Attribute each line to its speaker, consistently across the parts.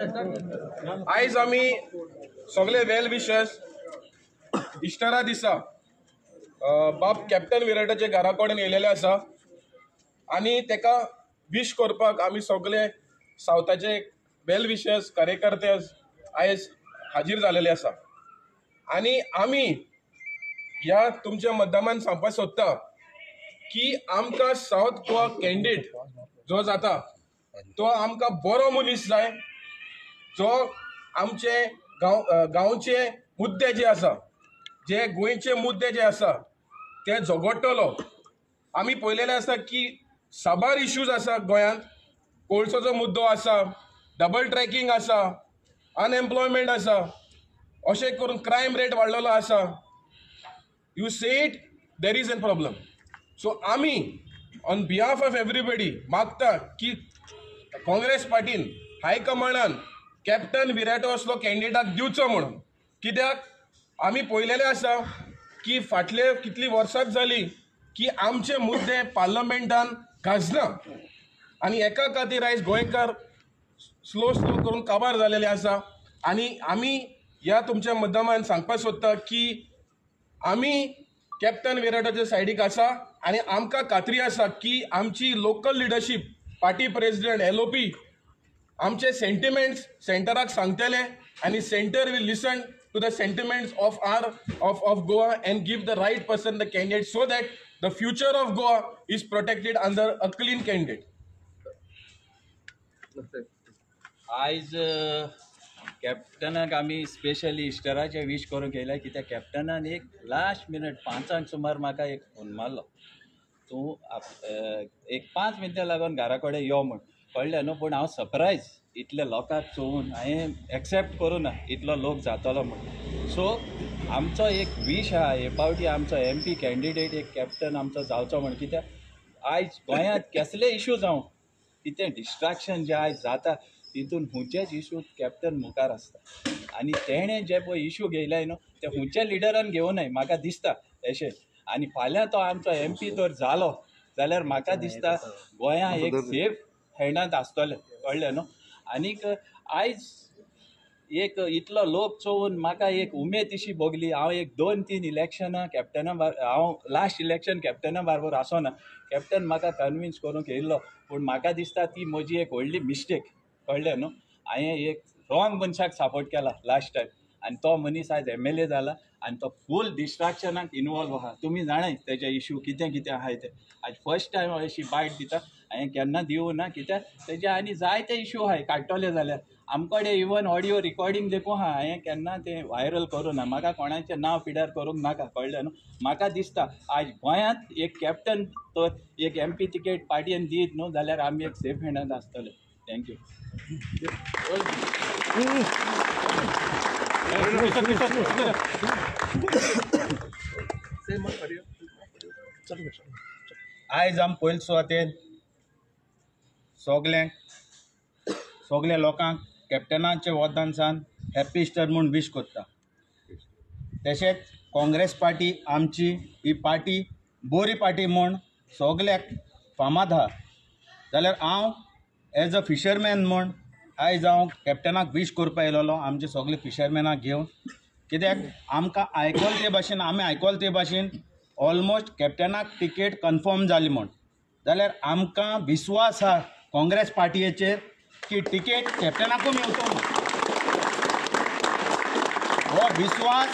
Speaker 1: आयज आमी सगळे वेल विशर्स इस्टरा दिसा बाब कॅप्टन विराटाचे घरा कडेन येयलेले आसा आनी तेका विश करपाक आमी सगळे सावथाचे वेल विशर्स कार्यकर्ते आयज हाजीर जालेले आसा आनी आमी ह्या तुमच्या मुद्दामान सांगपाक सोदता की आमकां सावथ गोवा कॅन्डिडेट जो जाता तो आमकां बरो मनीस जाय जो आमचे गांवचे मुद्दे जे आसा जे गोंयचे मुद्दे जे आसा ते झगडटलो। आमी पळयलेले आसा की साबार इश्यूज आसा गोंयांत, कोळसोचो मुद्दो आसा, डबल ट्रॅकिंग आसा, अनएम्प्लॉयमेंट आसा, अशें करून क्रायम रेट वाडलेलो आसा। You say it there is a problem. So आमी ऑन बिहाफ ऑफ एवरीबडी मागता की काँग्रेस पार्टीन हायकमांडान कॅप्टन विराटो असलो कॅन्डिडेटाक दिवचो म्हणून। कित्याक आमी पळयलेले आसा की फाटले कितली वर्सां जाली की आमचे मुद्दे पार्लमेंटान गाजना आनी एका खातीर आयज गोंयकार स्लो करून काबार जालेले आसा। आनी आमी ह्या तुमच्या मुद्दामान सांगपाक सोदता की आमी कॅप्टन विराटाच्या सायडीक आसा आनी आमकां खात्री आसा की आमची local leadership, party president, LOP आमचे सेंटिमेंट्स सेंटराक सांगतले आनी centre will listen to the sentiments of Goa and give the right person the candidate so that the future of Goa is protected under a clean candidate.
Speaker 2: आयज कॅप्टनाक आमी specially इस्टराचे wish करूंक येयला कित्याक कॅप्टनान एक लास्ट मिनट 5 सुमार म्हाका एक फोन मारलो, तूं एक 5 मिनटां लागून घरा कडेन यो म्हण कळ्ळें न्हू। पूण हांव सरप्रायज इतले लोकांक चोवून हांवें एक्सेप्ट करूं ना इतलो लोक जातलो म्हण। सो आमचो एक विश आहा हे फावटी आमचो MP कॅन्डिडेट एक कॅप्टन आमचो जावचो म्हण। कित्याक आयज गोंयांत कसले इश्यू जावं कितें डिस्ट्रॅक्शन जे आयज जाता तितून हुंचेच इश्यू कॅप्टन मुखार आसता आनी तेणें जे पळय इश्यू घेयलाय न्हू ते हुंच्या लिडरान घेवनाय म्हाका दिसता अशें। आनी फाल्यां तो आमचो MP जर जालो जाल्यार म्हाका दिसता गोंयां एक सेफ हँडांत आसतलें, कळ्ळें न्हू। आनीक आयज एक इतलो लोक चोवून म्हाका एक उमेद इशी भोगली। हांव एक 2-3 इलेक्शनां कॅप्टना हांव लास्ट इलेक्शन कॅप्टना बाराबर आसोना, कॅप्टन म्हाका कन्विन्स करूंक येयल्लो पूण म्हाका दिसता ती म्हजी एक व्हडली मिस्टेक, कळ्ळें न्हू। हांवें एक रॉंग मनशाक सपोर्ट केला लास्ट टायम आनी तो मनीस आयज MLA जाला आनी तो फूल डिस्ट्रॅक्शनाक इनवॉल्व आहा। तुमी जाणाय तेजे इश्यू कितें कितें आहाय ते। आयज फर्स्ट टायम हांव अशी बायट दिता, हांवें केन्ना दिवं ना कित्याक तेजे आनी जायते इश्यू आहाय काडटले जाल्यार आमकडे इवन ऑडियो रिकॉर्डिंग देखून आहा, हांवें केन्ना तें व्हायरल करूं ना, म्हाका कोणाचें नांव पिड्यार करूंक नाका, कळ्ळें न्हू। म्हाका दिसता आयज गोंयांत एक कॅप्टन तर एक MP तिकेट पार्टीन दीत न्हू जाल्यार आमी एक सेफ हँडांत आसतले। थँक्यू।
Speaker 3: आयज आमी पयले सुवातेर सगळे लोकांक कॅप्टनाचे वोदानसान हॅप्पी इस्टर म्हूण विश करता। तशेंच काँग्रेस पार्टी आमची ही पार्टी बरी पार्टी म्हूण सगळ्याक फामाद आहा। जाल्यार हांव एज अ फिशरमॅन म्हूण आयज हांव कॅप्टनाक विश करपा येयलोलो आमचे सगळे फिशरमॅनाक घेवन। कित्याक आमकां आमी आयकॉल ते भाशेन ऑलमोस्ट कॅप्टनाक टिकेट कन्फर्म जाली म्हूण, जाल्यार आमकां विश्वास आहा काँग्रेस पार्टयेचेर की टिकेट कॅप्टनाकूय मेवचो म्हूण। हो विश्वास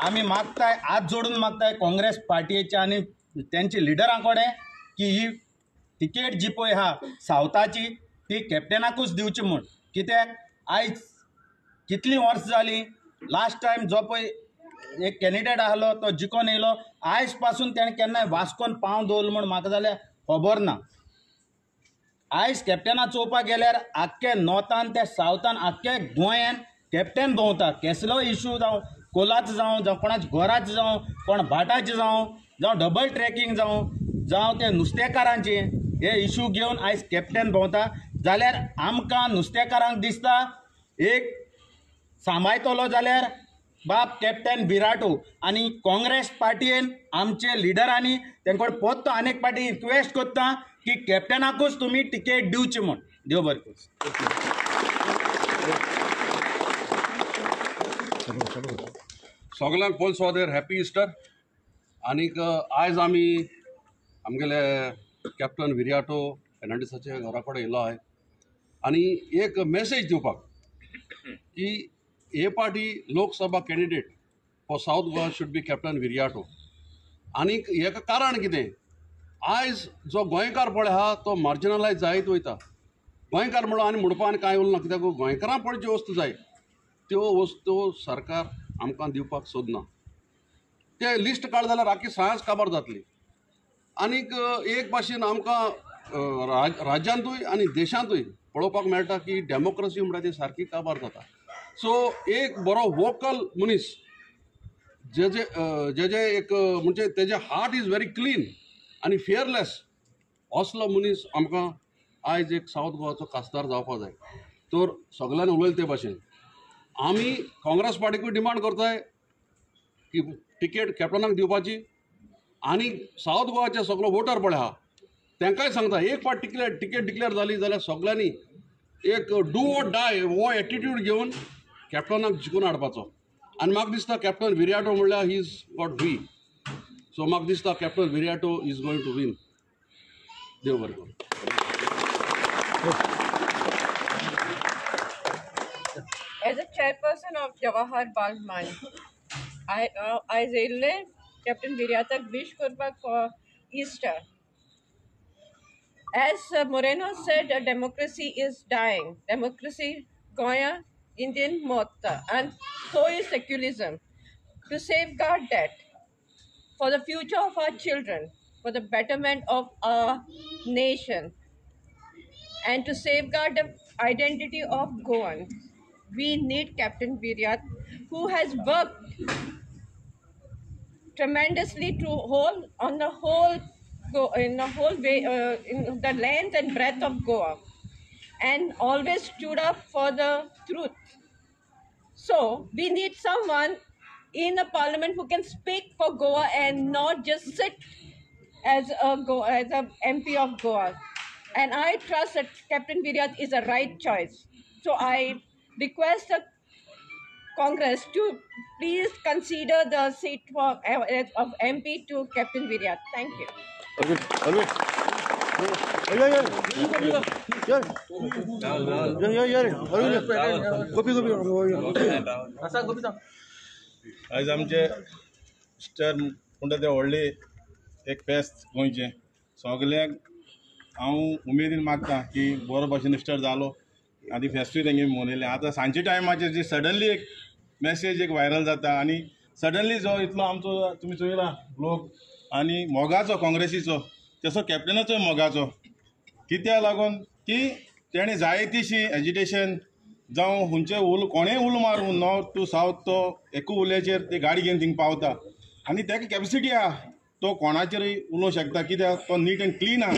Speaker 3: आमी मागताय, हात जोडून मागताय काँग्रेस पार्टयेचे आनी तेंचे लिडरां कडेन की ही टिकेट जी पळय आहा सावथाची ती कॅप्टनाकूच दिवची म्हूण। कित्याक आयज कितलीं वर्सां जालीं, लास्ट टायम जो पळय एक कॅन्डिडेट आहलो तो जिखून येयलो, आयज पासून तेणें केन्नाय वास्कोन पांव दवरलो म्हूण म्हाका जाल्यार खबर ना। आयज कॅप्टना चोवपाक गेल्यार आख्खे नॉर्थान ते सावथान आख्खे गोंयान कॅप्टन भोंवता। कसलो इश्यू जावं, कोलाचो जावं कोणाच्या घराचें जावं, कोण भाटाचें जावं डबल ट्रॅकिंग जावं ते नुस्तेकारांचे हे इश्यू घेवन आयज कॅप्टन भोंवता। जाल्यार आमकां नुस्तेकारांक दिसता एक सांबाळटलो जाल्यार बाप कॅप्टन विराटो आनी काँग्रेस पार्टयेन आमचे लिडरांनी तेंचे कडेन परत अनेक पार्टी रिक्वेस्ट करता की कॅप्टनाकूच तुमी टिकेट दिवची म्हूण। देव बरें करूं।
Speaker 4: सगळ्यांक पयलीं सो हॅपी इस्टर. आनीक आयज आमी आमगेले कॅप्टन विरियाटो फेर्नांडीसाच्या घरा कडेन येयलो आहे आनी एक मॅसेज दिवपाक की हे पाटी Lok Sabha candidate for south Goa should be captain Viriato. आनीक हेका कारण कितें, आयज जो गोंयकार पळय आहा तो मार्जिनलायज जायत वयता. गोंयकार म्हणून आनी म्हणपा आनी कांय उरना, कित्याक गोंयकारां पळय ज्यो वस्तू जाय त्यो वस्तू सरकार आमकां दिवपाक सोदना. ते लिस्ट काड जाल्यार आख्खी सगळ्यांच काबार जातली. आनीक एक भाशेन आमकां राज्यांतूय आनी देशांतूय पळोवपाक मेळटा की डेमोक्रेसी म्हणटा ती सारकी काबार जाता. सो एक बरो वोकल मनीस जे एक म्हणजे तेजे हार्ट इज व्हेरी क्लीन आनी फियरलेस असलो मनीस आमकां आयज एक सावथ गोवाचो खासदार जावपाक जाय. तर सगळ्यांनी उलयले ते भाशेन आमी काँग्रेस पार्टीकूय डिमांड करताय की टिकेट कॅप्टनाक दिवपाची. आनी सावथ गोवाचे सगळो वोटर पळय आहा तांकांय सांगता एक फावट टिकेट डिक्लेअर जाली जाल्यार सगळ्यांनी एक डू ऑर डाय हो एटिट्यूड घेवन कॅप्टनाक जिखून हाडपाचो. आनी म्हाका दिसता कॅप्टन विरियाटो म्हणल्यार he is got we. So म्हाका दिसता captain Viriato is going to win. देव बरें करूं.
Speaker 5: As a chairperson of Jawahar Bal Mine, I really Captain Viryatak wish korpak for Easter. As Moreno said, democracy is dying. Democracy Goya Indian Motta, and so is secularism. To safeguard that, for the future of our children, for the betterment of our nation, and to safeguard the identity of Goans, we need Captain Viryat, who has worked tremendously to hold on the whole in the whole way in the length and breadth of Goa, and always stood up for the truth. So we need someone in the parliament who can speak for Goa and not just sit as a MP of Goa. And I trust that Captain Viryat is a right choice. So I request the Congress to please consider the seat of MP to Captain Viryat. Thank you.
Speaker 6: आयज आमचे Easter म्हणटा ते व्हडले एक फेस्त गोंयचें. सगल्यांक हांव उमेदीन मागता की बरो भशेन इस्टर जालो आनी फेस्तूय तेंगे मनयलें. आतां सांजचे टायमाचेर जी सडनली एक मॅसेज एक व्हायरल जाता आनी सडनली जो इतलो आमचो तुमी चोयला लोक आनी मोगाचो काँग्रेसीचो तसो कॅप्टनाचोय मोगाचो. कित्याक लागून की तेणें जायतीशी एजिटेशन जावं खंयचे उल कोणेंय उलो मारूं नॉर्थ टू सावथ तो एकू उल्याचेर ती गाडी घेवन थिंग पावता आनी तेका कॅपेसिटी आहा तो कोणाचेरय उलोवंक शकता कित्याक तो नीट एंड क्लीन आहा.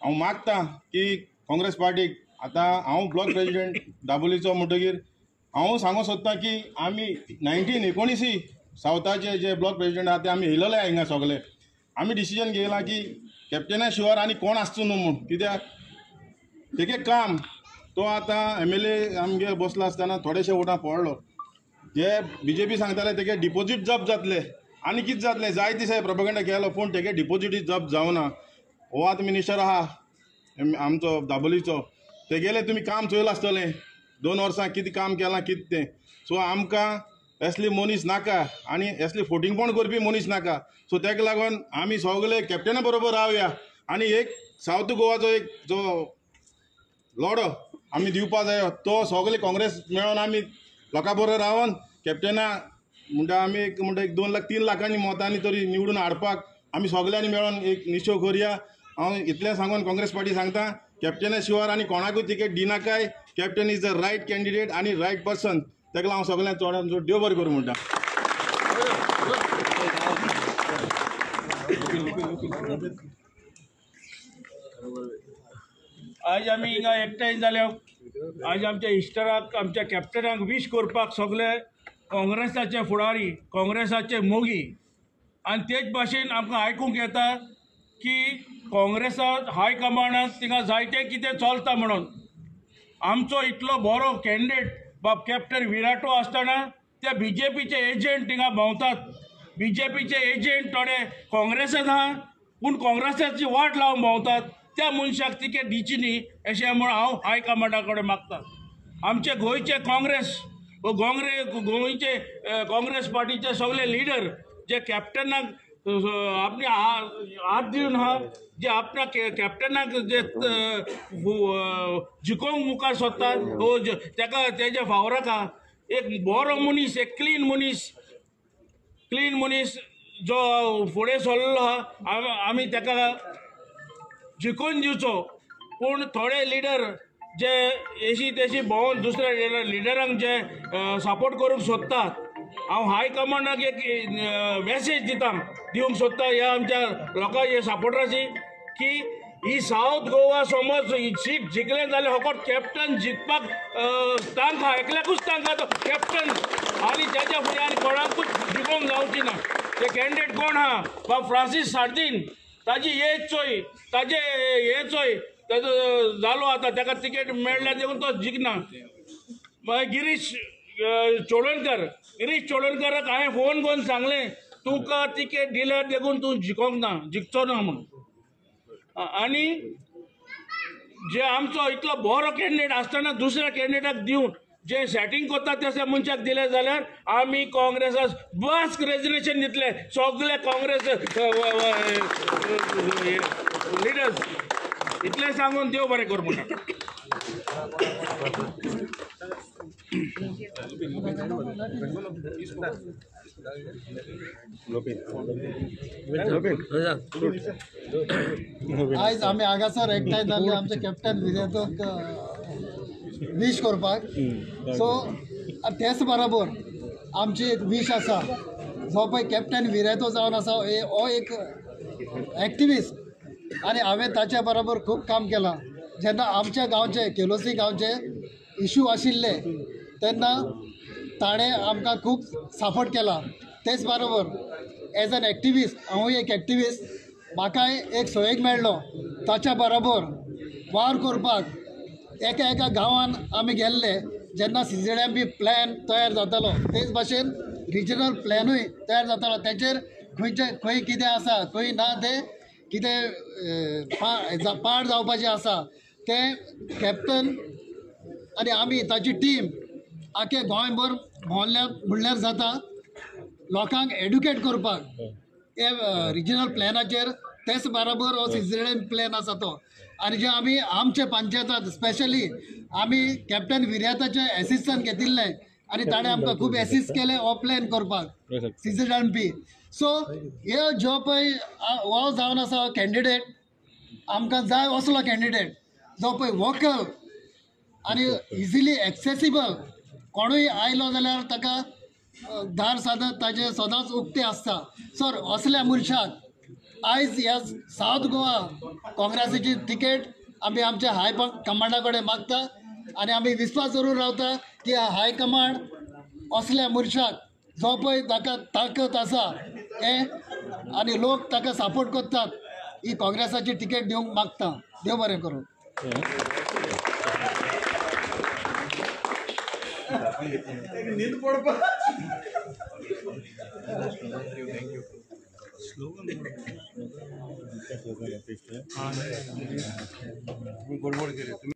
Speaker 6: हांव मागता की काँग्रेस पार्टीक आतां हांव ब्लॉक प्रेजिडेंट दाबोलीचो म्हणटकीर हांव सांगूंक सोदतां की आमी 1919 सावथाचे जे ब्लॉक प्रेजिडेंट आहा ते आमी येयलेले हिंगा सगळे. आमी डिसिजन घेयलां की कॅप्टना शिवार आनी कोण आसचो न्हू म्हूण. कित्याक तेगे काम तो आतां MLA आमगे बसलो आसतना थोडेशे वोटां पडलो. जे BJP सांगताले तेगे डिपॉजीट जप्त जातले आनी कितें जातलें जाय दिसा प्रोपेगेंडा केलो पूण तेगे डिपॉजीट जप्त जावना. हो आतां मिनिस्टर आहा आमचो दाबोलीचो तेगेले तुमी काम चोयलां आसतलें 2 वर्सां कितें काम केलां कितें तें. सो आमकां असली मनीस नाका आनी असली फोटिंगपण करपी मनीस नाका. सो तेका लागून आमी सगळे कॅप्टना बरोबर रावया आनी एक सावथ गोवाचो एक जो लढो आमी दिवपा जायो तो सगळे काँग्रेस मेळोन आमी लोकां बरोबर रावन कॅप्टना म्हणटा आमी एक म्हणटा 2 लाख 3 लाखांनी मतांनी तरी निवडून हाडपाक आमी सगळ्यांनी मेळोन एक निश्चय करया. हांव इतलें सांगून काँग्रेस पार्टी सांगता कॅप्टना शिवार आनी कोणाकूय तिकेट दिनाकाय. Captain is the right candidate आनी रायट पर्सन. तेका हांव सगळ्यांक चडांत चड देव बरें करूं म्हणटा.
Speaker 7: आज आमी हिंगा एकठांय जाले. आज आमच्या इस्टराक आमच्या कॅप्टनाक विश करपाक सगळे काँग्रेसाचे फुडारी काँग्रेसाचे मोगी आनी तेच भाशेन आमकां आयकूंक येता की काँग्रेसांत हाय कमांडांत थिंगा जायते कितें चलता म्हणून. आमचो इतलो बरो कॅन्डिडेट बाब कॅप्टन विराटो आसतना ते BJPचे एजंट थिंगा भोंवतात. BJPचे एजंट थोडे काँग्रेसात आहा पूण काँग्रेसाची वाट लावन भोंवतात. त्या मनशाक तिकेट दिवची न्ही अशें म्हूण हांव हायकमांडा कडेन मागता. आमचे गोंयचे काँग्रेस गोंयचे काँग्रेस पार्टीचे सगळे लिडर जे कॅप्टनाक आपली हात दिवन आहा, जे आपल्या कॅप्टनाक जे जिखोवंक मुखार सोदतात तेका तेच्या फावराक आहा एक बरो मनीस, एक क्लीन मनीस जो फुडें सरलो आहा. आमी तेका जिखून दिवचो. पूण थोडे लिडर जे एशी तेशी भोंवन दुसऱ्या लिडरांक जे सपोर्ट करूंक सोदतात, हांव हाय कमांडाक एक मॅसेज दिवंक सोदता ह्या आमच्या लोकांच्या सपोर्टराची की ही सावथ गोवा समज सीट जिखले जाल्यार फकत कॅप्टन जिखपाक तांक आहा, एकल्याकूच तांक आहा तो कॅप्टन आनी तेच्या फुडें आनी कोणाकूच जिखोवंक जावची ना. ते कॅन्डिडेट कोण आहा बाब फ्रांसीस सार्दिन, ताजी एज चोय, ताजे हे चोय, ताजो जालो आतां ताका तिकेट मेळ्ळ्या देखून तो जिखना. मागीर गिरीश चोडणकराक हांवें फोन करून सांगलें तुका तिकेट दिल्यार देखून तूं जिखचो ना म्हणून. आनी जे आमचो इतलो बरो कॅन्डिडेट आसतना दुसऱ्या कॅन्डिडेटाक दिवन जे सेटिंग करता त्या मनशाक दिले जाल्यार आमी काँग्रेसाक बस रेजिग्नेशन दितले सगळे काँग्रेस लिडर्स. इतलें सांगून देव बरें कर म्हणटा.
Speaker 8: आयज आमी हांगासर एकठांय जाल्ले आमचे कॅप्टन विराटोक वीश करपाक. सो तेच बरोबर आमची एक वीश आसा जो पळय कॅप्टन विराटो जावन आसा हो एक एक्टिविस्ट आनी हांवें ताच्या बरोबर खूब काम केलां. जेन्ना आमच्या गांवचे केलोसी गांवचे इशू आशिल्ले तेन्ना ताणें आमकां खूब सपोर्ट केला. तेच बरोबर एज एन एक्टिविस्ट हांवूय एक एक्टिविस्ट, म्हाकाय एक सोयेक मेळ्ळो ताच्या बरोबर वार करपाक. एका गांवान आमी गेल्ले जेन्ना CZMP प्लॅन तयार जातालो तेच भाशेन रिजनल प्लॅनूय तयार जातालो. तेचेर खंय कितें आसा खंय ना तें कितें पाड जावपाचें आसा तें कॅप्टन आनी आमी ताची टीम आख्खे गोंयभर म्हणल्यार जाता लोकांक एड्युकेट करपाक हे रिजनल प्लॅनाचेर. तेच बरोबर हो CZMP प्लॅन आसा तो. आनी जे आमी आमचे पंचायतात स्पेशली आमी कॅप्टन विर्याताचे एसिस्टंट घेतिल्ले आनी ताणें आमकां खूब एसिस्ट केले हो प्लॅन करपाक CZMP. सो हे जो पळय हो जावन आसा कॅन्डिडेट आमकां जाय असलो कॅन्डिडेट जो पळय वोकल आनी इजिली एक्सेसिबल. कोणूय आयलो जाल्यार ताका दार सादत ताजे सदांच उक्ते आसता. सर असल्या मनशाक आयज ह्या सावथ गोवा काँग्रेसीची तिकेट आमी आमच्या हाय कमांडा कडेन मागता आनी आमी विस्वास दवरून रावता की हाय कमांड असल्या मनशाक जो पळय ताका ताकद आसा हे आनी लोक ताका सपोर्ट करतात ही काँग्रेसाची तिकेट दिवंक मागता. देव बरें करूं.
Speaker 6: न्हीद पडपाक
Speaker 4: गडबड केली.